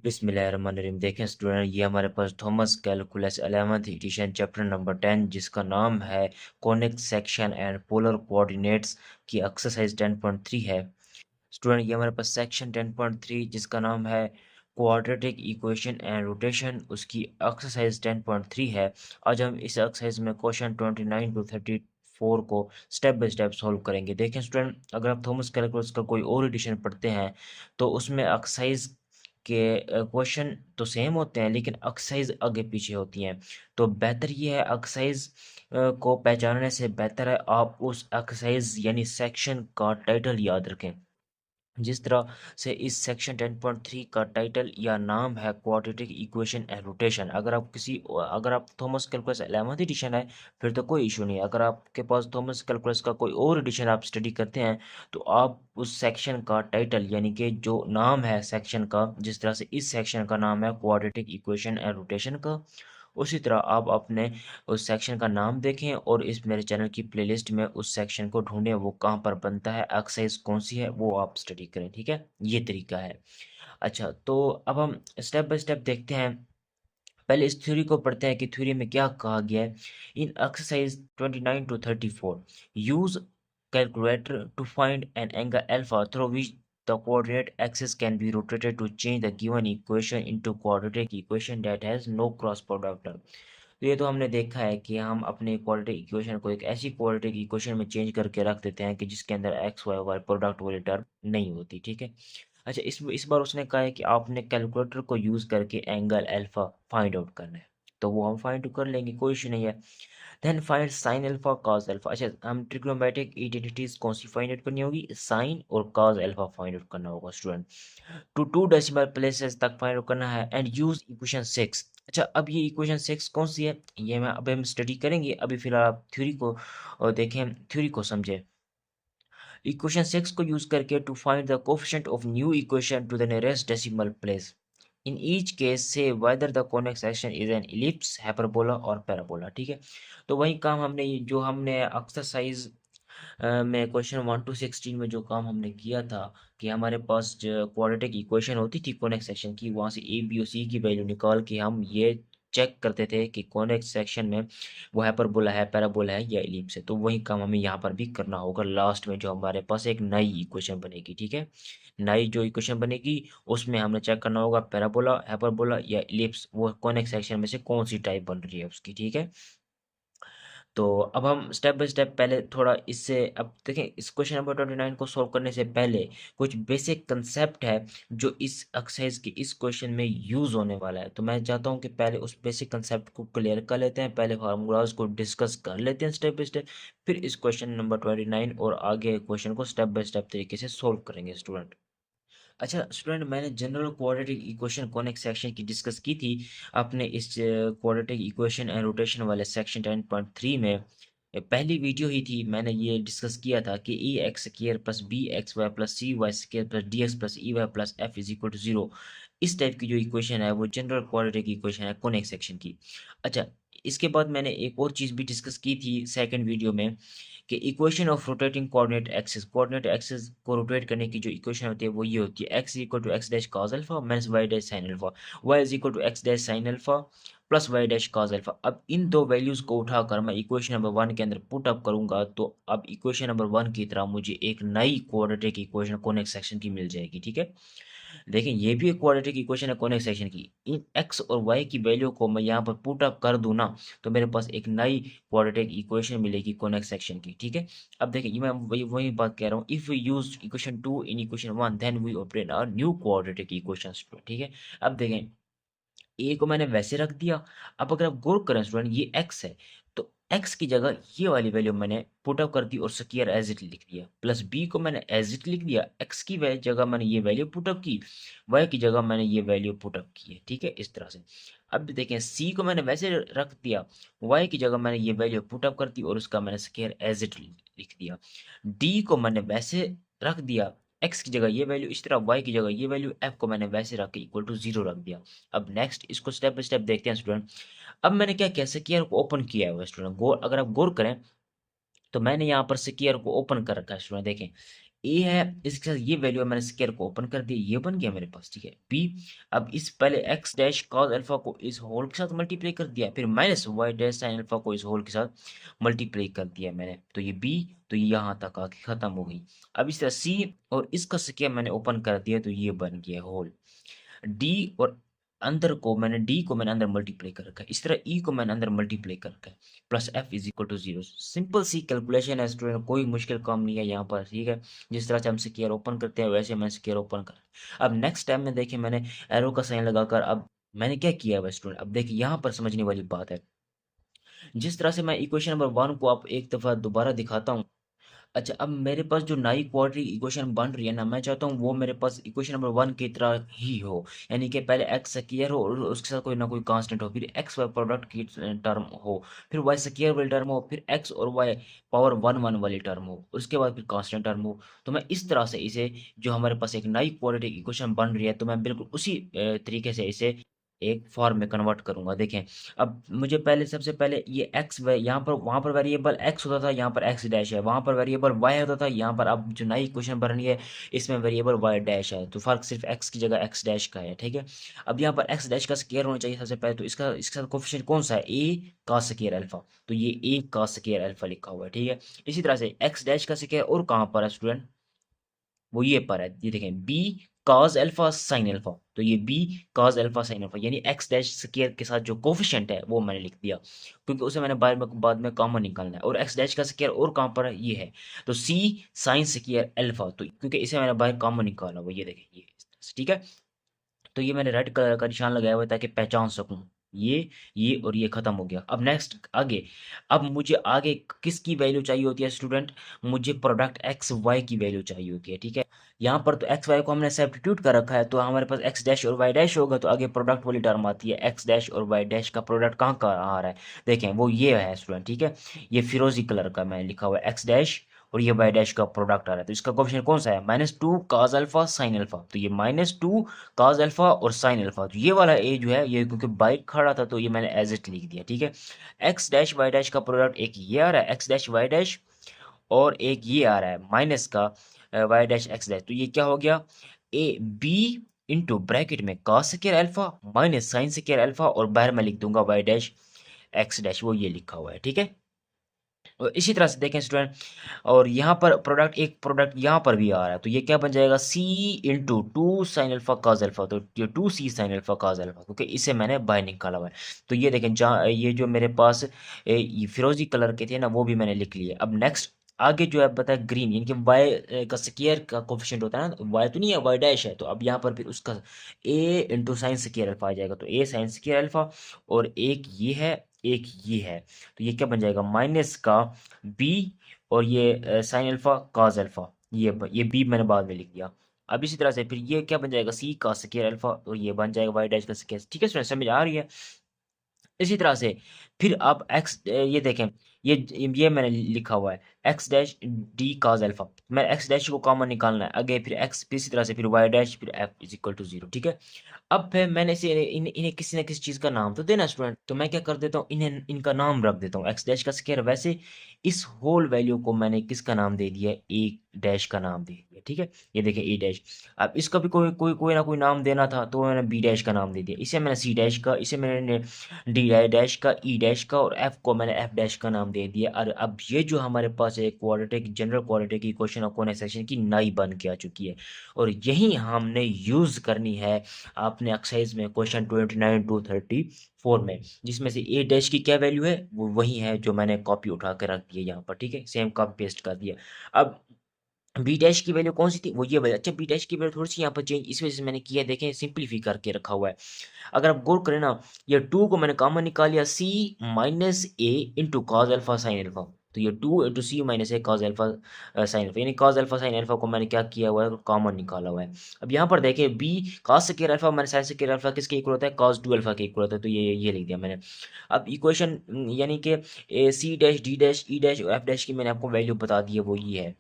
बिस्मिल्लाहिर्रहमानिर्रहीम। देखें स्टूडेंट, ये हमारे पास Thomas calculus 11th edition chapter number 10 जिसका नाम है conic section and polar coordinates की एक्सरसाइज 10.3 है। स्टूडेंट, ये हमारे पास सेक्शन 10.3 जिसका नाम है क्वाड्रेटिक इक्वेशन एंड रोटेशन, उसकी एक्सरसाइज 10.3 है। आज हम इस एक्सरसाइज में क्वेश्चन 29 to 34 को स्टेप बाय स्टेप सॉल्व करेंगे। देखें स्टूडेंट, अगर आप थॉमस कैलकुलस का कोई और एडिशन पढ़ते हैं तो उसमें एक्सरसाइज के क्वेश्चन तो सेम होते हैं लेकिन एक्सरसाइज आगे पीछे होती हैं। तो बेहतर ये है, एक्सरसाइज को पहचानने से बेहतर है आप उस एक्सरसाइज यानी सेक्शन का टाइटल याद रखें। जिस तरह से इस सेक्शन 10.3 का टाइटल या नाम है क्वाड्रेटिक इक्वेशन एंड रोटेशन। अगर आप थॉमस कैलकुलस 11th एडिशन है फिर तो कोई इशू नहीं। अगर आपके पास थॉमस कैलकुलस का कोई और एडिशन आप स्टडी करते हैं तो आप उस सेक्शन का टाइटल यानी कि जो नाम है सेक्शन का, जिस तरह से इस सेक्शन का नाम है क्वाड्रेटिक इक्वेशन एंड रोटेशन का, उसी तरह आप अपने उस सेक्शन का नाम देखें और इस मेरे चैनल की प्लेलिस्ट में उस सेक्शन को ढूंढें, वो कहाँ पर बनता है, एक्सरसाइज कौन सी है, वो आप स्टडी करें। ठीक है, ये तरीका है। अच्छा, तो अब हम स्टेप बाय स्टेप देखते हैं। पहले इस थ्योरी को पढ़ते हैं कि थ्योरी में क्या कहा गया है। In exercise 29 to 34 use calculator to find an angle alpha through which the coordinate axis can be rotated to change the given equation into quadratic equation that has no cross product। तो ये तो हमने देखा है कि हम अपने quadratic equation को एक ऐसी क्वाड्रेटिक इक्वेशन में चेंज करके रख देते हैं कि जिसके अंदर एक्स वाई वाई प्रोडक्ट वाली टर्म नहीं होती। ठीक है। अच्छा, इस बार उसने कहा है कि आपने कैलकुलेटर को यूज़ करके एंगल अल्फा फाइंड आउट करना है। तो वो हम फाइंड आउट कर लेंगे, कोई इशू नहीं है। Then find sine alpha cos alpha. अच्छा, हम ट्रिग्नोमेट्रिक आइडेंटिटीज कौन सी फाइंड आउट करनी होगी, साइन और कॉस अल्फा फाइंड आउट करना होगा student. To two decimal places तक फाइंड आउट करना है एंड यूज इक्वेशन 6। अच्छा, अब ये इक्वेशन 6 कौन सी है, ये मैं अब हम स्टडी करेंगे। अभी फिलहाल आप थ्योरी को देखें, थ्योरी को समझें। इक्वेशन 6 को यूज करके to find the coefficient of new equation to the nearest decimal place. In each case say whether the convex section is an ellipse, hyperbola और पैराबोला। ठीक है। तो वही काम हमने जो हमने एक्सरसाइज में क्वेश्चन 1 to 16 में जो काम हमने किया था कि हमारे पास जो क्वाड्रेटिक इक्वेशन होती थी कॉनिक सेक्शन की, वहाँ से ए बी और सी की वैल्यू निकाल के हम ये चेक करते थे कि कॉनिक सेक्शन में वो हाइपरबोला है, पैराबोला है या एलिप्स है। तो वही काम हमें यहाँ पर भी करना होगा। लास्ट में जो हमारे पास एक नई इक्वेशन बनेगी, ठीक है, नई जो इक्वेशन बनेगी उसमें हमें चेक करना होगा पैराबोला, हाइपरबोला या एलिप्स, वो कॉनिक सेक्शन में से कौन सी टाइप बन रही है उसकी। ठीक है। तो अब हम स्टेप बाय स्टेप पहले थोड़ा इससे अब देखें। इस क्वेश्चन नंबर 29 को सॉल्व करने से पहले कुछ बेसिक कंसेप्ट है जो इस एक्सरसाइज के इस क्वेश्चन में यूज होने वाला है। तो मैं चाहता हूं कि पहले उस बेसिक कंसेप्ट को क्लियर कर लेते हैं, पहले फार्मूलाज को डिस्कस कर लेते हैं स्टेप बाय स्टेप, फिर इस क्वेश्चन नंबर 29 और आगे क्वेश्चन को स्टेप बाय स्टेप तरीके से सॉल्व करेंगे स्टूडेंट। अच्छा स्टूडेंट, मैंने general quadratic equation conic section की डिस्कस की थी अपने इस क्वाड्रेटिक इक्वेशन एंड रोटेशन वाले सेक्शन 10.3 में। पहली वीडियो ही थी, मैंने ये डिस्कस किया था कि E x square plus B x y plus C y square plus D x plus E y plus F is equal to zero. इस टाइप की जो इक्वेशन है वो जनरल क्वाड्रेटिक इक्वेशन है कॉनिक सेक्शन की। अच्छा, इसके बाद मैंने एक और चीज़ भी डिस्कस की थी सेकंड वीडियो में कि equation of rotating coordinate axis को रोटेट करने की जो इक्वेशन होती है वो ये होती है x equal to x dash cos alpha minus y dash sine alpha, y is equal to x dash sine alpha plus y dash cos alpha. अब इन दो वैल्यूज को उठाकर मैं इक्वेशन नंबर 1 के अंदर पुट अप करूंगा तो अब इक्वेशन नंबर 1 की तरह मुझे एक नई क्वाड्रेटिक इक्वेशन कॉनिक सेक्शन की मिल जाएगी। ठीक है। देखें, ये भी एक क्वाड्रेटिक इक्वेशन है कॉनिक सेक्शन की। इन एक्स और वाई की वैल्यू को मैं यहाँ पर पुट अप कर दूं ना तो मेरे पास एक नई क्वाड्रेटिक इक्वेशन मिलेगी कॉनिक सेक्शन की। ठीक है। अब देखें, ये मैं वही वही बात कह रहा हूँ, if we use equation 2 in equation 1 then we obtain a new quadratic equation. ठीक है। अब देखें, ए को मैंने वैसे रख दिया। अब अगर आप गौर करें स्टूडेंट, ये एक्स है तो एक्स की जगह ये वाली वैल्यू मैंने पुट अप कर दी और स्क्वायर एज इट लिख दिया। प्लस बी को मैंने एज इट लिख दिया, एक्स की जगह मैंने ये वैल्यू पुट अप की, वाई की जगह मैंने ये वैल्यू पुट अप की है। ठीक है, इस तरह से। अब देखें, सी को मैंने वैसे रख दिया, वाई की जगह मैंने ये वैल्यू पुट अप कर दी और उसका मैंने स्क्वायर एज इट लिख दिया। डी को मैंने वैसे रख दिया, एक्स की जगह ये वैल्यू इस तरह, वाई की जगह ये वैल्यू, एफ को मैंने वैसे रख के इक्वल टू जीरो रख दिया। अब नेक्स्ट इसको स्टेप बाय स्टेप देखते हैं स्टूडेंट। अब मैंने क्या कैसे किया को ओपन किया हुआ है स्टूडेंट, गौर अगर आप गौर करें तो मैंने यहाँ पर स्क्वायर को ओपन कर रखा है स्टूडेंट। देखें, ए है, इसके साथ ये वैल्यू है, मैंने स्क्वायर को ओपन कर दिया, ये बन गया मेरे पास, ठीक है। बी, अब इस पहले एक्स डैश कॉस अल्फा को इस होल के साथ मल्टीप्लाई कर दिया, फिर minus y dash sine alpha को इस होल के साथ मल्टीप्लाई कर दिया मैंने, तो ये बी, तो ये यहाँ तक आके खत्म हो गई। अब इस तरह सी और इसका स्क्वायर मैंने ओपन कर दिया, तो ये बन गया होल। डी और डी को मैंने अंदर मल्टीप्लाई कर रखा है, इस तरह ई को मैंने अंदर मल्टीप्लाई कर रखा है, plus F is equal to zero. Simple सी कैलकुलेशन है स्टूडेंट, कोई मुश्किल काम नहीं है यहाँ पर, ठीक है। जिस तरह से हम स्क्वायर ओपन करते हैं वैसे मैं स्क्वायर ओपन कर। अब नेक्स्ट टाइम में देखिए मैंने एरो का साइन लगाकर, अब मैंने क्या किया है स्टूडेंट, अब देखिए यहाँ पर समझने वाली बात है। जिस तरह से मैं इक्वेशन नंबर वन को आप एक दफा दोबारा दिखाता हूँ। अच्छा, अब मेरे पास जो नई क्वाड्रेटिक इक्वेशन बन रही है ना, मैं चाहता हूँ वो मेरे पास इक्वेशन नंबर वन की तरह ही हो, यानी कि पहले एक्स स्क्वायर हो और उसके साथ कोई ना कोई कांस्टेंट हो, फिर एक्स वाई प्रोडक्ट की टर्म हो, फिर वाई स्क्वायर वाली टर्म हो, फिर एक्स और वाई पावर वन वन वाली टर्म हो, उसके बाद फिर कांस्टेंट टर्म हो। तो मैं इस तरह से इसे, जो हमारे पास एक नई क्वाड्रेटिक इक्वेशन बन रही है, तो मैं बिल्कुल उसी तरीके से इसे एक फॉर्म में कन्वर्ट करूंगा। देखें, अब मुझे पहले, सबसे पहले ये एक्स, यहाँ पर, वहाँ पर वेरिएबल एक्स होता था, यहाँ पर एक्स डैश है, वहाँ पर वेरिएबल वाई होता था, यहाँ पर अब जो नई इक्वेशन बन रही है इसमें वेरिएबल वाई डैश है, तो फर्क सिर्फ एक्स की जगह एक्स डैश का है, ठीक है। अब यहाँ पर एक्स डैश का स्क्वायर होना चाहिए सबसे पहले, तो इसका इसके साथ कोफिशिएंट कौन सा है, ए का स्क्वायर अल्फा, तो ये ए का स्क्वायर अल्फा लिखा हुआ है, ठीक है। इसी तरह से एक्स डैश का स्क्वायर और कहाँ पर है स्टूडेंट, वो ये पर है, ये देखें, b cos alpha sin alpha, तो ये b cos alpha sin alpha, यानी x डैश स्क्वायर के साथ जो कोफिशिएंट है वो मैंने लिख दिया, क्योंकि उसे मैंने बाद में कॉमन निकालना है, और x डैश का स्क्वायर और कहाँ पर है, ये है, तो c sin स्क्वायर अल्फा, तो क्योंकि इसे मैंने बाहर कॉमन निकालना, वो ये देखें, ये इस तरह से, ठीक है। तो ये मैंने रेड कलर का निशान लगाया हुआ है ताकि पहचान सकूं, ये और ये खत्म हो गया। अब नेक्स्ट आगे, अब मुझे आगे किसकी वैल्यू चाहिए होती है स्टूडेंट, मुझे प्रोडक्ट एक्स वाई की वैल्यू चाहिए होती है, ठीक है। यहाँ पर तो एक्स वाई को हमने सब्स्टिट्यूट कर रखा है, तो हमारे पास एक्स डैश और वाई डैश होगा, तो आगे प्रोडक्ट वाली टर्म आती है, एक्स डैश और वाई डैश का प्रोडक्ट कहाँ का आ रहा है, देखें वो ये है स्टूडेंट, ठीक है। ये फिरोजी कलर का मैं लिखा हुआ है एक्स डैश, और ये वाई डैश का प्रोडक्ट आ रहा है, तो इसका कोफिशिएंट कौन सा है, -2 cos अल्फा sin अल्फा, तो ये -2 cos अल्फा और sin अल्फा, तो ये वाला ए जो है, ये क्योंकि बाइक खड़ा था तो ये मैंने एज इट लिख दिया, ठीक है। एक्स डैश वाई डैश का प्रोडक्ट एक ये आ रहा है एक्स डैश वाई डैश, और एक ये आ रहा है माइनस का वाई डैश एक्स डैश, तो ये क्या हो गया, ए बी इंटू ब्रैकेट में cos square alpha minus sin square alpha, और बाहर मैं लिख दूंगा वाई डैश एक्स डैश, वो ये लिखा हुआ है, ठीक है। और इसी तरह से देखें स्टूडेंट, और यहाँ पर प्रोडक्ट यहाँ पर भी आ रहा है, तो ये क्या बन जाएगा, C into two sine alpha cos alpha, तो ये two C sine alpha cos alpha, क्योंकि इसे मैंने बाय निकाला हुआ है। तो ये देखें, जहाँ ये जो मेरे पास ये फिरोजी कलर के थे ना, वो भी मैंने लिख लिए। अब नेक्स्ट आगे जो है बताया ग्रीन, यानी कि वाई का स्क्वायर का कोफिशिएंट होता है ना, वाई तो नहीं है, वाई डैश है, तो अब यहाँ पर फिर उसका ए इंटू साइन स्क्वायर अल्फा आ जाएगा, तो ए साइन स्क्वायर अल्फा, और एक ये है, तो ये क्या बन जाएगा, माइनस का बी, और ये साइन अल्फा कॉस अल्फा, ये बी मैंने बाद में लिख दिया। अब इसी तरह से फिर ये क्या बन जाएगा, सी का स्क्वायर अल्फा, और ये बन जाएगा वाई डैश का स्क्वायर, ठीक है स्टूडेंट, समझ आ रही है। इसी तरह से फिर आप एक्स, ये देखें, ये मैंने लिखा हुआ है x dash D cos alpha, मैं एक्स डैश को कॉमन निकालना है, आगे फिर एक्स, फिर इसी तरह से फिर वाई डैश, फिर f is equal to zero, ठीक है। अब फिर मैंने इसे इन्हें किसी ना किसी चीज़ का नाम तो देना स्टूडेंट, तो मैं क्या कर देता हूँ, इन्हें इनका नाम रख देता हूँ, एक्स डैश का स्क्वायर, वैसे इस होल वैल्यू को मैंने किसका नाम दे दिया, ए डैश का नाम दे दिया, ठीक है। ये देखिए ए डैश, अब इसका भी कोई ना कोई नाम देना था, तो मैंने बी डैश का नाम दे दिया, इसे मैंने सी डैश का, इसे मैंने डी डैश का, ई डैश का, और एफ को मैंने एफ डैश का नाम दे दिया। और अब ये जो हमारे पास एक quadratic, general quadratic equation of coordinate section की नई बन के आ चुकी है, और यही हमने यूज़ करनी है आपने एक्सरसाइज में क्वेश्चन 29 टू 34 में, जिसमें से ए डैश की क्या वैल्यू है, वो वही है जो मैंने कॉपी उठा के रख दिया यहाँ पर, ठीक है, सेम कॉपी पेस्ट कर दिया। अब बी डैश की वैल्यू कौन सी थी, वो ये वैल्यू, अच्छा बी डैश की वैल्यू थोड़ी सी यहाँ पर चेंज इस वजह से मैंने किया, देखें सिंप्लीफाई करके रखा हुआ है। अगर आप गौर करें ना, ये टू को मैंने कॉमन निकाल लिया, C minus A into cos alpha sine alpha, तो ये two into C minus A cos alpha sine alpha, यानी कॉज अल्फा साइन अल्फा को मैंने क्या किया हुआ है, कॉमन निकाला हुआ है। अब यहाँ पर देखें, b cos square alpha minus sine square alpha किसके इक्वल होता है, कॉस टू अल्फा के इक्वल होता है, तो ये लिख दिया मैंने। अब इक्वेशन यानी कि सी डैश डी डैश ई डैश और एफ डैश की मैंने आपको वैल्यू बता दी है, वो ये है।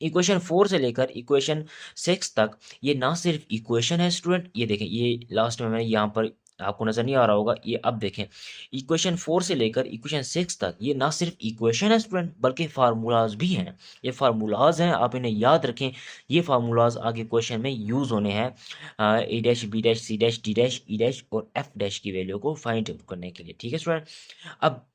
इक्वेशन 4 से लेकर इक्वेशन 6 तक ये ना सिर्फ इक्वेशन है स्टूडेंट, ये देखें, ये लास्ट में मैंने यहाँ पर आपको नजर नहीं आ रहा होगा, ये अब देखें, इक्वेशन 4 से लेकर इक्वेशन 6 तक ये ना सिर्फ इक्वेशन है स्टूडेंट, बल्कि फार्मूलाज भी हैं। ये फार्मूलाज हैं, आप इन्हें याद रखें। ये फार्मूलाज आगे क्वेश्चन में यूज होने हैं A dash B dash C dash D dash E dash और एफ डैश की वैल्यू को फाइंड आउट करने के लिए। ठीक है स्टूडेंट। अब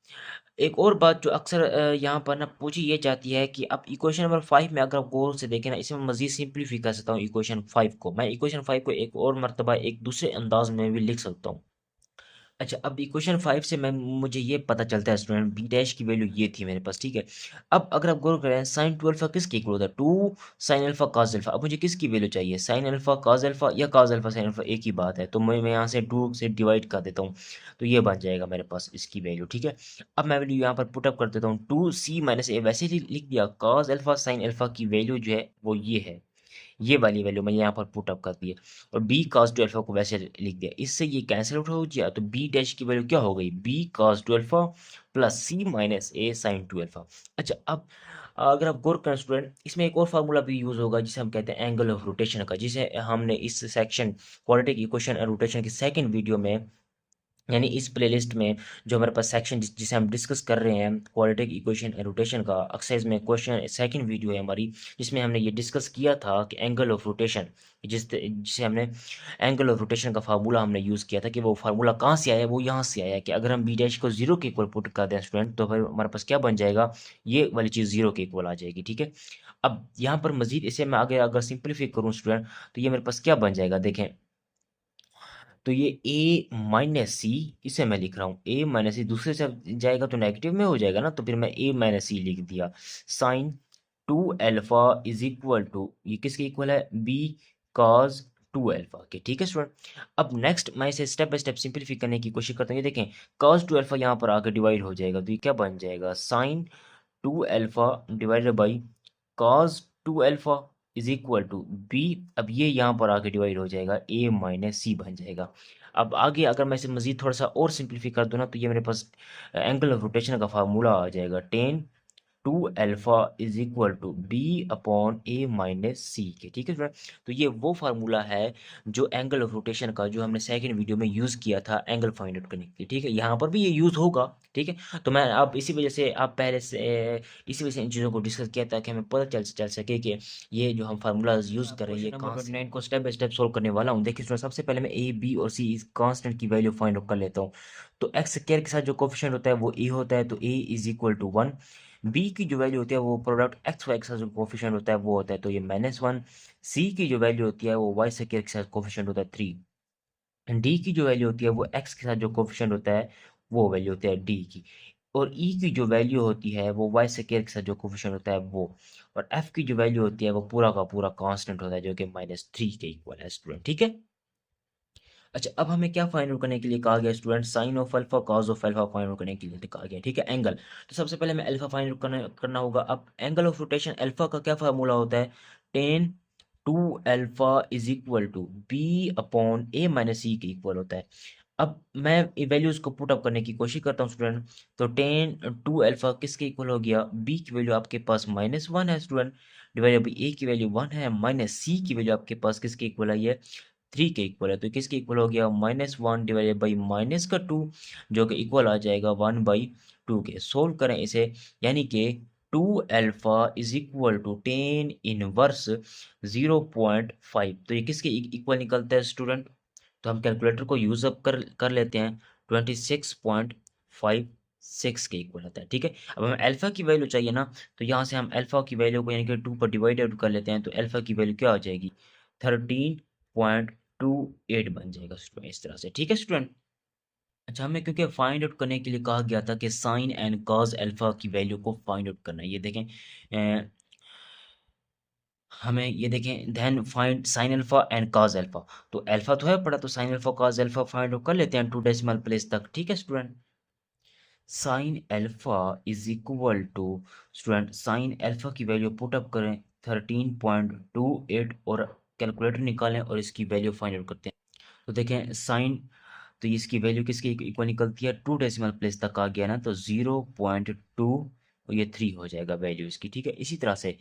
एक और बात जो अक्सर यहाँ पर ना पूछी ये जाती है कि अब इक्वेशन नंबर 5 में अगर आप गौर से देखें ना, इसे मैं मजीद सिंप्लीफाई कर सकता हूँ। इक्वेशन 5 को मैं इक्वेशन 5 को एक और मरतबा एक दूसरे अंदाज में भी लिख सकता हूँ। अच्छा, अब इक्वेशन 5 से मैं मुझे ये पता चलता है स्टूडेंट, बी डैश की वैल्यू ये थी मेरे पास। ठीक है। अब अगर आप गौर करें, साइन 2 अल्फा किसके इक्वल होता है? 2 साइन अल्फा कॉस अल्फा। अब मुझे किसकी वैल्यू चाहिए? साइन अल्फा कॉस अल्फा या कॉस अल्फा साइन अल्फा, एक ही बात है। तो मैं यहाँ से 2 से डिवाइड कर देता हूँ, तो ये बन जाएगा मेरे पास इसकी वैल्यू। ठीक है। अब मैं वैल्यू यहाँ पर पुटअप कर देता हूँ, 2c - a, वैसे ही लिख दिया, कॉस अल्फा साइन अल्फा की वैल्यू जो है वो ये है। ये वाली वैल्यू मैंने यहाँ पर पुट अप कर दी है, और बी cos 2 अल्फा को वैसे लिख दिया। इससे ये कैंसिल आउट हो गया, तो बी डैश की वैल्यू क्या हो गई? बी cos 2 अल्फा प्लस सी माइनस ए साइन 2 अल्फा। अच्छा, अब अगर आप गौर करें स्टूडेंट, इसमें एक और फार्मूला भी यूज होगा जिसे हम कहते हैं एंगल ऑफ रोटेशन का, जिसे हमने इस section quadratic equation and rotation की सेकंड वीडियो में, यानी इस प्लेलिस्ट में जो हमारे पास सेक्शन जिसे हम डिस्कस कर रहे हैं, क्वाड्रेटिक इक्वेशन एंड रोटेशन का एक्सरसाइज में क्वेश्चन सेकंड वीडियो है हमारी, जिसमें हमने ये डिस्कस किया था कि एंगल ऑफ रोटेशन, जिसे हमने एंगल ऑफ रोटेशन का फार्मूला हमने यूज़ किया था, कि वो फार्मूला कहाँ से आया? वो यहाँ से आया कि अगर हम बी डैश को जीरो के इक्वल पुट कर दें स्टूडेंट, तो फिर हमारे पास क्या बन जाएगा? ये वाली चीज़ जीरो के इक्वल आ जाएगी। ठीक है। अब यहाँ पर मजीद इसे मैं आगे अगर सिंप्लीफाई करूँ स्टूडेंट, तो ये मेरे पास क्या बन जाएगा? देखें, तो ये ए माइनस सी, इसे मैं लिख रहा हूँ ए माइनस सी, दूसरे से अब जाएगा तो नेगेटिव में हो जाएगा ना, तो फिर मैं ए माइनस सी लिख दिया। Sine 2 alpha is equal to, ये किसके इक्वल है? बी कॉस 2 अल्फा के। ठीक है स्टूडेंट। अब नेक्स्ट मैं इसे स्टेप बाय स्टेप सिंप्लीफाई करने की कोशिश करता हूँ। ये देखें, कॉस 2 अल्फा यहाँ पर आकर डिवाइड हो जाएगा, तो ये क्या बन जाएगा? Sine 2 alpha divided by cos 2 alpha is equal to b. अब ये यहाँ पर आके डिवाइड हो जाएगा, a माइनस सी बन जाएगा। अब आगे अगर मैं इसे मजीद थोड़ा सा और सिंप्लीफाई कर दूं ना, तो ये मेरे पास एंगल ऑफ रोटेशन का फार्मूला आ जाएगा, tan 2 alpha is equal to B upon A minus C के। ठीक है फ्रेंड। तो ये वो फार्मूला है जो एंगल ऑफ रोटेशन का, जो हमने सेकंड वीडियो में यूज़ किया था एंगल फाइंड आउट करने के लिए। ठीक है। यहाँ पर भी ये यूज़ होगा। ठीक है। तो मैं अब इसी वजह से, आप पहले से इसी वजह से इन चीज़ों को डिस्कस किया था कि हमें पता चल सके कि ये जो हम फार्मूलाज यूज़ कर रहे हैं, ये नंबर 29 को स्टेप बाय स्टेप सोल्व करने वाला हूँ। देखिए स्टूडेंट, सबसे पहले मैं ए बी और सी इस कांस्टेंट की वैल्यू फाइंड आउट कर लेता हूँ। तो एक्स स्क्वायर के साथ जो कोफिशिएंट होता है वो ए होता है, तो ए इज इक्वल टू 1। बी की जो वैल्यू होती है वो प्रोडक्ट एक्स वाई के साथ जो कोफिशिएंट होता है वो होता है, तो ये -1। सी की जो वैल्यू होती है वो वाई स्क्वायर के साथ कोफिशिएंट होता है 3। डी की जो वैल्यू होती है वो एक्स के साथ जो कोफिशिएंट होता है वो वैल्यू होती है डी की। और ई की जो वैल्यू होती है वो वाई स्क्वायर के साथ जो कोफिशिएंट होता है वो। और एफ की जो वैल्यू होती है वो पूरा का पूरा कांस्टेंट होता है, जो कि -3 के इक्वल है स्टूडेंट। ठीक है। अच्छा, अब हमें क्या फाइंड आउट करने के लिए कहा गया student? Sine of alpha cos of alpha find out करने के लिए कहा गया। ठीक है। एंगल, तो सबसे पहले हमें अल्फा फाइंड आउट करना होगा। अब एंगल ऑफ रोटेशन अल्फा का क्या फार्मूला होता है? Tan 2 alpha is equal to B upon A minus C के इक्वल होता है। अब मैं वैल्यूज को पुट अप करने की कोशिश करता हूँ स्टूडेंट। तो टेन 2 अल्फा किसके इक्वल हो गया? बी की वैल्यू आपके पास -1 है स्टूडेंट, डिवाइडेड बाई ए की वैल्यू 1 है, माइनस सी की वैल्यू आपके पास किसके इक्वल आई है? 3 के इक्वल है। तो किसके इक्वल हो गया? -1 डिवाइडेड बाई -2, जो कि इक्वल आ जाएगा 1/2 के। सोल्व करें इसे, यानी कि 2 alpha is equal to 10 inverse 0.5। तो ये किसके इक्वल निकलता है स्टूडेंट? तो हम कैलकुलेटर को यूज अप कर लेते हैं, 26.56 के इक्वल आता है। ठीक है। अब हमें अल्फा की वैल्यू चाहिए ना, तो यहाँ से हम अल्फा की वैल्यू को यानी कि 2 पर डिवाइड आउट कर लेते हैं, तो अल्फा की वैल्यू क्या आ जाएगी? 13.28 बन जाएगा स्टूडेंट, इस तरह से। ठीक है स्टूडेंट। अच्छा, हमें क्योंकि फाइंड आउट करने के लिए कहा गया था कि साइन एंड कॉस अल्फा की वैल्यू को फाइंड आउट करना है। ये देखें, हमें ये देखें, then find sine alpha and cos alpha. तो अल्फा तो है पड़ा, तो sine alpha cos alpha find out कर लेते हैं 2 डेसिमल प्लेस तक। ठीक है student. Sine alpha is equal to, student sine alpha की वैल्यू पुट अप करें 13.28, और कैलकुलेटर निकालें और इसकी वैल्यू फाइंड आउट करते हैं। तो देखें साइन, तो इसकी वैल्यू किसके इक्वल निकलती है? 2 डेसिमल प्लेस तक आ गया ना, तो 0.2 और ये 3 हो जाएगा वैल्यू इसकी। ठीक है। इसी तरह से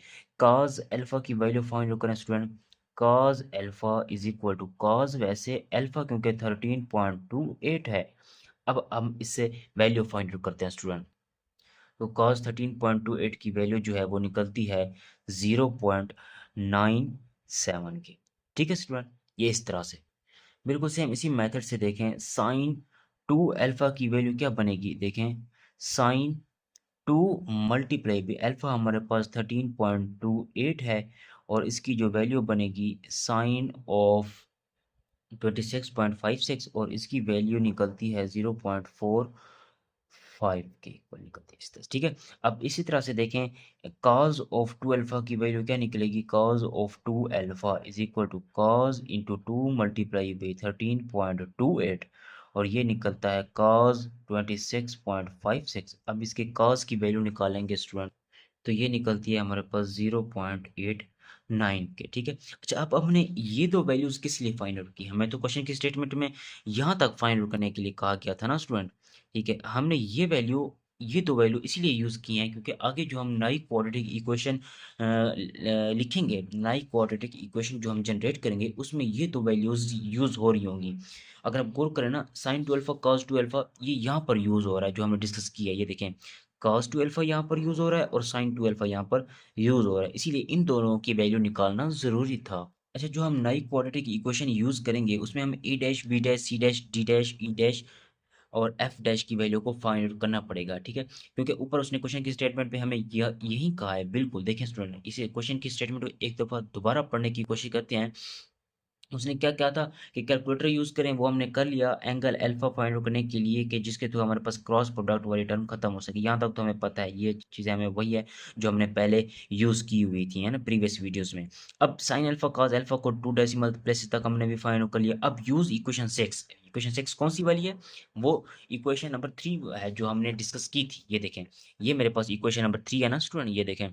काज अल्फा की वैल्यू फाइंड आउट करें student. cos alpha is equal to cos वैसे अल्फा क्योंकि 13.28 है। अब हम इससे वैल्यू फाइंड आउट करते हैं स्टूडेंट। तो cos 13.28 की वैल्यू जो है वो निकलती है 0.97 की। ठीक है स्टूडेंट, ये इस तरह से बिल्कुल सेम इसी मेथड से देखें साइन 2 अल्फा की वैल्यू क्या बनेगी, देखें साइन 2 मल्टीप्लाई भी अल्फा हमारे पास 13.28 है और इसकी जो वैल्यू बनेगी साइन ऑफ 26.56 और इसकी वैल्यू निकलती है 0.45 के इक्वल निकलती है इस तरह से। ठीक है, अब इसी तरह से देखें cos ऑफ 2 अल्फा की वैल्यू क्या निकलेगी, cos of 2 alpha is equal to cos into 2 multiply by 13.28 और ये निकलता है cos 26.56। अब इसके cos की वैल्यू निकालेंगे स्टूडेंट तो ये निकलती है हमारे पास 0.89 के। ठीक है, अच्छा अब हमने ये दो वैल्यूज किस लिए फाइंड आउट की, हमें तो क्वेश्चन की स्टेटमेंट में यहाँ तक फाइंड आउट करने के लिए कहा गया था ना स्टूडेंट। ठीक है, हमने ये दो वैल्यू इसलिए यूज़ किए हैं क्योंकि आगे जो हम नई क्वाड्रेटिक इक्वेशन लिखेंगे, नई क्वाड्रेटिक इक्वेशन जो हम जनरेट करेंगे उसमें ये दो वैल्यूज यूज़ हो रही होंगी। अगर आप गौर करें ना साइन 2 अल्फा cos 2 अल्फा ये यहाँ पर यूज़ हो रहा है जो हमने डिस्कस किया है, ये देखें cos 2 अल्फा यहाँ पर यूज़ हो रहा है और sin 2 अल्फा यहाँ पर यूज़ हो रहा है, इसीलिए इन दोनों की वैल्यू निकालना ज़रूरी था। अच्छा जो हम नई क्वाड्रेटिक इक्वेशन यूज़ करेंगे उसमें हमें a dash b dash c dash d dash e dash और f डैश की वैल्यू को फाइंड आउट करना पड़ेगा। ठीक है, क्योंकि ऊपर उसने क्वेश्चन की स्टेटमेंट में हमें यही कहा है। बिल्कुल देखें स्टूडेंट, इसे क्वेश्चन की स्टेटमेंट को एक दफ़ा दोबारा पढ़ने की कोशिश करते हैं। उसने क्या कहा था कि कैलकुलेटर यूज़ करें, वो हमने कर लिया एंगल अल्फा फाइंड आउट करने के लिए कि जिसके थ्रू हमारे पास क्रॉस प्रोडक्ट वाली टर्म खत्म हो सके। यहाँ तक तो हमें पता है, ये चीज़ें हमें वही है जो हमने पहले यूज़ की हुई थी है ना प्रीवियस वीडियोस में। अब साइन अल्फा कॉस अल्फा को 2 डेसिमल प्लेसेस तक हमने भी फाइंड आउट कर लिया। अब यूज़ इक्वेशन 6। इक्वेशन 6 कौन सी वाली है, वो इक्वेशन नंबर 3 है जो हमने डिस्कस की थी। ये देखें, ये मेरे पास इक्वेशन नंबर 3 है ना स्टूडेंट, ये देखें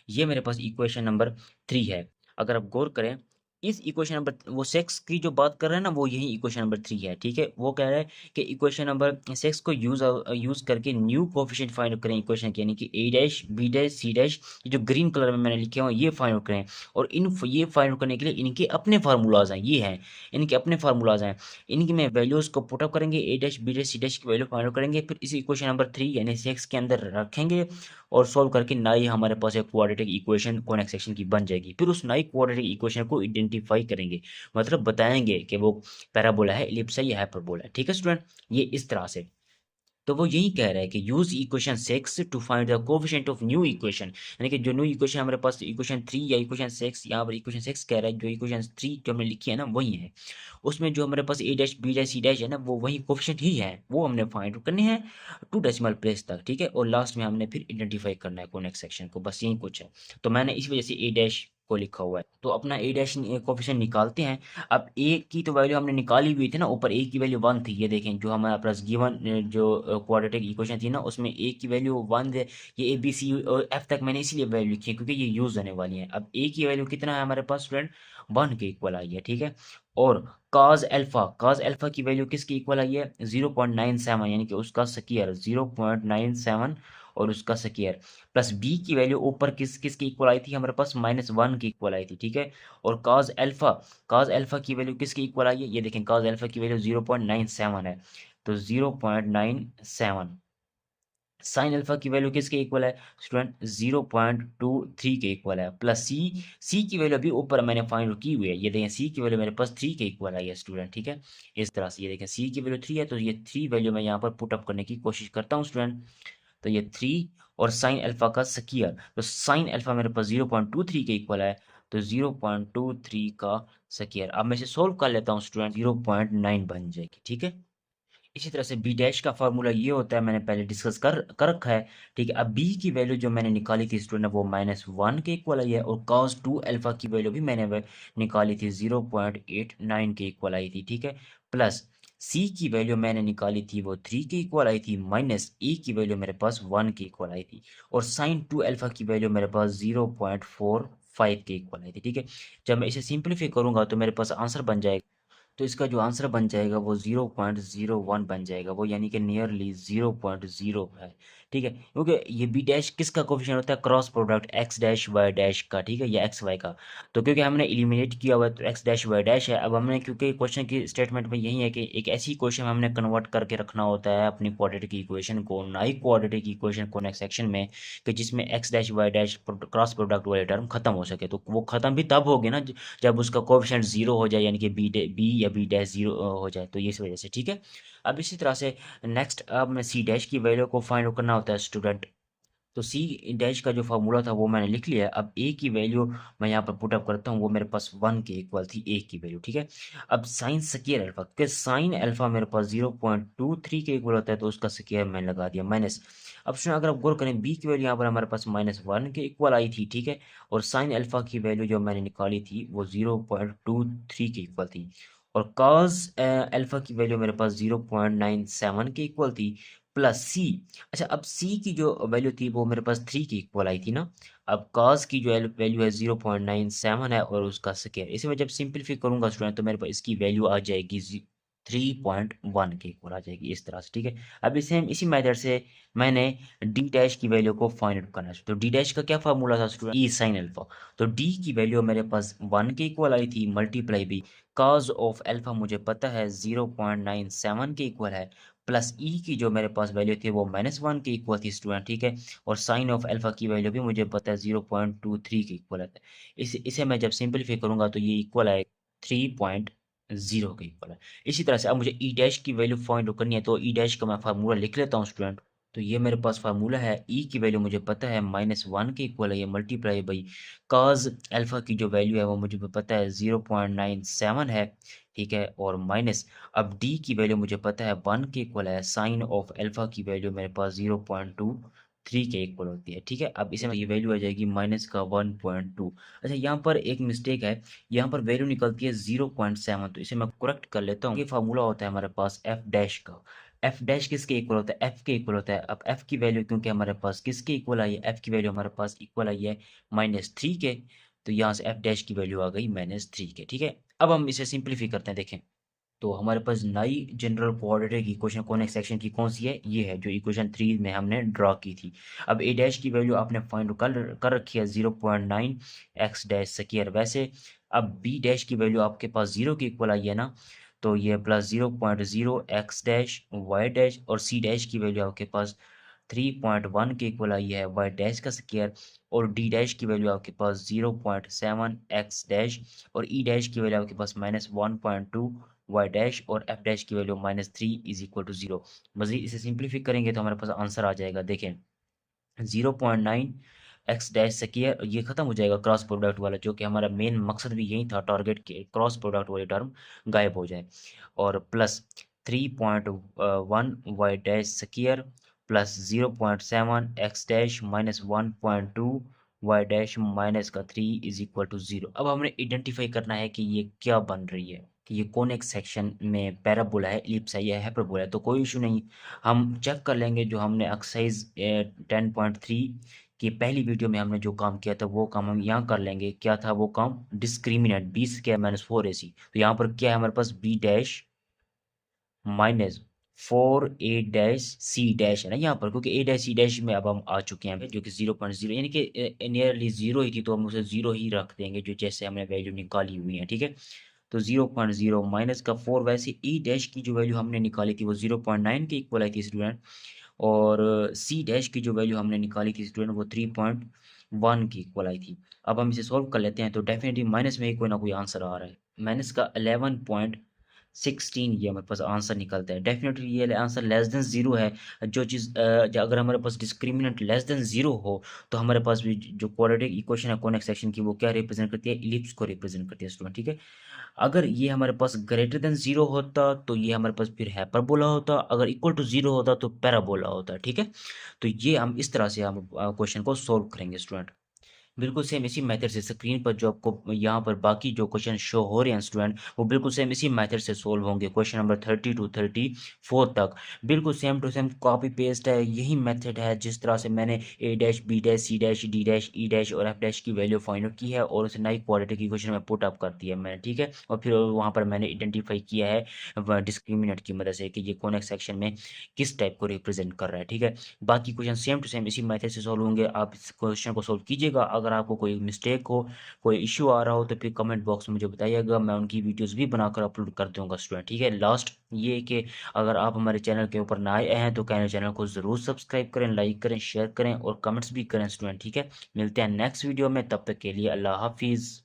ये मेरे पास इक्वेशन नंबर 3 है। अगर आप गौर करें इस इक्वेशन नंबर वो 6 की जो बात कर रहे हैं ना वो यही इक्वेशन नंबर 3 है। ठीक है, वो कह रहा है कि इक्वेशन नंबर 6 को यूज़ करके न्यू कोएफिशिएंट फाइंड आउट करें इक्वेशन के, यानी कि a dash b dash c dash ये जो ग्रीन कलर में मैंने लिखे हुए हैं ये फाइंड आउट करें। और ये फाइंड आउट करने के लिए इनके अपने फार्मूलाज हैं, ये हैं इनके अपने फार्मूलाज हैं। इनकी में वैल्यूज़ को पुटअप करेंगे, a dash b dash c dash की वैल्यू फाइंड आउट करेंगे, फिर इस इक्वेशन नंबर 3 यानी 6 के अंदर रखेंगे और सॉल्व करके नई हमारे पास एक क्वाड्रेटिक इक्वेशन कॉनिक सेक्शन की बन जाएगी। फिर उस नई क्वाड्रेटिक इक्वेशन को आइडेंटिफाई करेंगे, मतलब बताएंगे कि वो पैराबोला है, एलिप्स है या हाइपरबोला है। ठीक है स्टूडेंट, ये इस तरह से। तो वो यही कह रहा है कि use equation 6 to find the coefficient of new equation, यानी कि जो न्यू इक्वेशन हमारे पास इक्वेशन 3 या इक्वेशन 6, यहाँ पर इक्वेशन 6 कह रहा है, जो इक्वेशन 3 जो हमने लिखी है ना वही है, उसमें जो हमारे पास a dash b dash c dash है ना वो वही कोएफिशिएंट ही है, वो हमने फाइंड करने हैं 2 डेसिमल प्लेस तक। ठीक है, और लास्ट में हमने फिर आइडेंटिफाई करना है कॉनिक सेक्शन को, बस यही कुछ है। तो मैंने इस वजह से a डैश को लिखा हुआ है। तो अपना a डैश कोएफिशिएंट निकालते हैं। अब a की तो वैल्यू हमने निकाली हुई थी ना, ऊपर a की वैल्यू 1 थी, ये देखें जो हमारा प्लस गिवन जो क्वाड्रेटिक इक्वेशन थी ना उसमें a की वैल्यू 1 है। ये a b c और f तक मैंने इसीलिए वैल्यू लिखी है क्योंकि ये यूज होने वाली है। अब a की वैल्यू कितना है हमारे पास स्टूडेंट, 1 के इक्वल आई है। ठीक है, और cos अल्फा की वैल्यू किसके इक्वल आई है, 0.97, यानी कि उसका स्क्वायर 0.97 और उसका स्क्वायर प्लस b की वैल्यू ऊपर किसके इक्वल आई थी हमारे पास, -1 की इक्वल आई थी। ठीक है, और cos अल्फा की वैल्यू किसके इक्वल आई है, ये देखें cos अल्फा की वैल्यू 0.97 है, तो 0.97। साइन अल्फा की वैल्यू किसके इक्वल है स्टूडेंट, 0.23 के इक्वल है, प्लस सी की वैल्यू अभी ऊपर मैंने फाइंड की हुई है, ये देखें सी की वैल्यू मेरे पास 3 के इक्वल आई है स्टूडेंट। ठीक है, इस तरह से ये देखें सी की वैल्यू 3 है, तो ये 3 वैल्यू मैं यहाँ पर पुट अप करने की कोशिश करता हूँ स्टूडेंट। तो ये 3 और साइन अल्फा का स्क्वायर, तो साइन अल्फा मेरे पास 0.23 के इक्वल है, तो 0.23 का स्क्वायर। अब मैं इसे सोल्व कर लेता हूँ स्टूडेंट, 0.9 बन जाएगी। ठीक है, इसी तरह से बी डैश का फार्मूला ये होता है, मैंने पहले डिस्कस कर रखा है। ठीक है, अब बी की वैल्यू जो मैंने निकाली थी स्टूडेंट वो -1 के इक्वल आई है, और cos 2 अल्फा की वैल्यू भी मैंने निकाली थी 0.89 के इक्वल आई थी। ठीक है, प्लस सी की वैल्यू मैंने निकाली थी वो 3 के इक्वल आई थी, माइनस ए की वैल्यू मेरे पास 1 के इक्वल आई थी, और साइन 2 अल्फा की वैल्यू मेरे पास 0.45 के इक्वल आई थी। ठीक है, जब मैं इसे सिंप्लीफाई करूंगा तो मेरे पास आंसर बन जाएगा, तो इसका जो आंसर बन जाएगा वो 0.01 बन जाएगा, वो यानी कि नियरली 0.0 है। ठीक है, क्योंकि ये बी डैश किसका कोफिशिएंट होता है, cross product x dash y dash का, ठीक है, या एक्स वाई का। तो क्योंकि हमने एलिमिनेट किया हुआ है तो एक्स डैश वाई डैश है। अब हमने क्योंकि क्वेश्चन की स्टेटमेंट में यही है कि एक ऐसी क्वेश्चन हमने कन्वर्ट करके रखना होता है अपनी क्वाड्रेटिक इक्वेशन को, ना ही क्वाड्रेटिक इक्वेशन को नेक्स्ट सेक्शन में, कि जिसमें x dash y dash cross product वाले टर्म खत्म हो सके। तो वो खत्म भी तब होगी ना जब उसका कोफिशिएंट जीरो हो जाए, यानी कि बी या बी डैश जीरो हो जाए, तो इस वजह से, ठीक है। अब इसी तरह से नेक्स्ट अब मैं सी डैश की वैल्यू को फाइंड आउट करना होता है स्टूडेंट। तो सी डैश का जो फार्मूला था वो मैंने लिख लिया है। अब ए की वैल्यू मैं यहाँ पर पुटअप करता हूँ, वो मेरे पास 1 के इक्वल थी ए की वैल्यू, ठीक है। अब साइन स्क्वायर अल्फा, क्योंकि साइन अल्फा मेरे पास 0.23 के इक्वल होता है, तो उसका स्क्वायर मैंने लगा दिया माइनस। अब सुनो, अगर आप गौर करें बी की वैल्यू यहाँ पर हमारे पास -1 के इक्वल आई थी, ठीक है। और साइन अल्फा की वैल्यू जो मैंने निकाली थी वो 0.23 के इक्वल थी। और कॉस अल्फा की वैल्यू मेरे पास 0.97 के इक्वल थी, प्लस सी। अच्छा, अब सी की जो वैल्यू थी वो मेरे पास 3 की इक्वल आई थी ना। अब कॉस की जो वैल्यू है 0.97 है और उसका स्क्वायर, इसे मैं जब सिंप्लीफाई करूंगा स्टूडेंट तो मेरे पास इसकी वैल्यू आ जाएगी 3.1 के इक्वल आ जाएगी, इस तरह से, ठीक है। अब इसे इसी मेथड से मैंने डी डैश की वैल्यू को फाइंड आउट करना है। तो डी डैश का क्या फार्मूला था स्टूडेंट, ई साइन अल्फा। तो डी की वैल्यू मेरे पास 1 के इक्वल आई थी, मल्टीप्लाई भी कॉस ऑफ अल्फा मुझे पता है 0.97 के इक्वल है, प्लस ई की जो मेरे पास वैल्यू थी वो -1 के इक्वल थी स्टूडेंट, ठीक है। और साइन ऑफ अल्फा की वैल्यू भी मुझे पता है 0.23 के इक्वल है। इसे मैं जब सिंपलीफाई करूंगा तो ये इक्वल है 3.0 के इक्वल है। इसी तरह से अब मुझे ई डैश की वैल्यू फाइंड करनी है, तो ई डैश का मैं फार्मूला लिख लेता हूँ स्टूडेंट। तो ये मेरे पास फार्मूला है, ई की वैल्यू मुझे पता है -1 के इक्वल है, ये मल्टीप्लाई बाई कॉस अल्फा की जो वैल्यू है वो मुझे पता है 0.97 है, ठीक है, और माइनस। अब डी की वैल्यू मुझे पता है 1 के इक्वल है, साइन ऑफ अल्फा की वैल्यू मेरे पास 0.23 के इक्वल होती है, ठीक है। अब इसे ये वैल्यू आ जाएगी माइनस का 1.2। अच्छा, यहाँ पर एक मिस्टेक है, यहाँ पर वैल्यू निकलती है 0.7, तो इसे मैं करेक्ट कर लेता हूँ। ये फार्मूला होता है हमारे पास एफ डैश का। एफ डैश किसके इक्वल होता है, एफ के इक्वल होता है। अब एफ की वैल्यू क्योंकि हमारे पास किसके इक्वल आई है, एफ की वैल्यू हमारे पास इक्वल आई है -3 के, तो यहाँ से एफ डैश की वैल्यू आ गई -3 के, ठीक है। अब हम इसे सिंप्लीफाई करते हैं, देखें। तो हमारे पास नई general quadratic equation conic section की कौन सी है, ये है जो इक्वेशन 3 में हमने ड्रॉ की थी। अब ए डैश की वैल्यू आपने फाइंड कर रखी है 0.9 एक्स डैश स्क्वायर वैसे। अब बी डैश की वैल्यू आपके पास 0 की इक्वल आई है ना, तो ये plus 0.0 x dash y dash, और सी डैश की वैल्यू आपके पास 3.1 के इक्वल आई है वाई डैश का स्क्वायर। और डी डैश की वैल्यू आपके पास 0.7 एक्स डैश, और ई डैश की वैल्यू आपके पास -1.2 वाई डैश, और एफ डैश की वैल्यू -3 इज इक्वल टू 0। मजीद इसे सिंप्लीफाई करेंगे तो हमारे पास आंसर आ जाएगा, देखें 0.9 एक्स डैश स्क्वायर, ये खत्म हो जाएगा क्रॉस प्रोडक्ट वाला, जो कि हमारा मेन मकसद भी यही था, टारगेट के क्रॉस प्रोडक्ट वाली टर्म गायब हो जाए। और plus 3.1 y dash square, plus 0.7 x dash -1.2 y dash minus का 3 इज इक्वल टू 0। अब हमने आइडेंटिफाई करना है कि ये क्या बन रही है, कि ये कॉनिक सेक्शन में पैराबोला है, इलिप्स है या हाइपरबोला है। तो कोई इशू नहीं, हम चेक कर लेंगे। जो हमने एक्सरसाइज 10.3 की पहली वीडियो में हमने जो काम किया था वो काम हम यहाँ कर लेंगे। क्या था वो काम, डिस्क्रिमिनेंट B² - 4AC। तो यहाँ पर क्या है हमारे पास, B dash -4A dash C dash है ना यहाँ पर, क्योंकि A डैश C डैश में अब हम आ चुके हैं जो कि 0.0 यानी कि नियरली 0 ही थी, तो हम उसे 0 ही रख देंगे जो जैसे हमने वैल्यू निकाली हुई है, ठीक है। तो 0.0 माइनस का 4, वैसे ई डैश की जो वैल्यू हमने निकाली थी वो 0.9 के इक्वल आई थी स्टूडेंट। और सी डैश की जो वैल्यू हमने निकाली थी स्टूडेंट वो 3.1 की इक्वल आई थी। अब हम इसे सॉल्व कर लेते हैं, तो डेफिनेटली माइनस में ही कोई ना कोई आंसर आ रहा है। माइनस का 11.16 ये हमारे पास आंसर निकलता है। डेफिनेटली ये आंसर लेस देन 0 है। जो चीज़ अगर हमारे पास डिस्क्रिमिनेंट लेस देन 0 हो तो हमारे पास भी जो क्वाड्रेटिक इक्वेशन है कॉनिक सेक्शन की, वो क्या रिप्रेजेंट करती है, इलिप्स को रिप्रेजेंट करती है स्टूडेंट, ठीक है। अगर ये हमारे पास ग्रेटर देन 0 होता तो ये हमारे पास फिर हाइपरबोला होता, अगर इक्वल टू 0 होता तो पैराबोला होता, ठीक है। तो ये हम इस तरह से हम क्वेश्चन को सोल्व करेंगे स्टूडेंट। बिल्कुल सेम इसी मेथड से स्क्रीन पर जो आपको यहाँ पर बाकी जो क्वेश्चन शो हो रहे हैं स्टूडेंट, वो बिल्कुल सेम इसी मेथड से सोल्व होंगे, क्वेश्चन नंबर 30 टू 34 तक। बिल्कुल same to same copy paste है, यही मेथड है जिस तरह से मैंने A dash B dash C dash D dash E dash और एफ डैश की वैल्यू फाइंड आउट की है और उसे नई क्वालिटी की क्वेश्चन में पुट अप कर दिया मैंने, ठीक है। और फिर वहाँ पर मैंने आइडेंटिफाई किया है डिस्क्रिमिनेंट की मदद से कि ये कौन सेक्शन में किस टाइप को रिप्रेजेंट कर रहा है, ठीक है। बाकी क्वेश्चन सेम टू सेम इसी मेथड से सॉल्व होंगे, आप इस क्वेश्चन को सॉल्व कीजिएगा। अगर आपको कोई मिस्टेक हो, कोई इश्यू आ रहा हो, तो फिर कमेंट बॉक्स में मुझे बताइएगा, मैं उनकी वीडियोस भी बनाकर अपलोड कर दूंगा स्टूडेंट, ठीक है। लास्ट ये कि अगर आप हमारे चैनल के ऊपर नए आए हैं तो कहने चैनल को ज़रूर सब्सक्राइब करें, लाइक करें, शेयर करें और कमेंट्स भी करें स्टूडेंट, ठीक है। मिलते हैं नेक्स्ट वीडियो में, तब तक के लिए अल्लाह हाफिज़।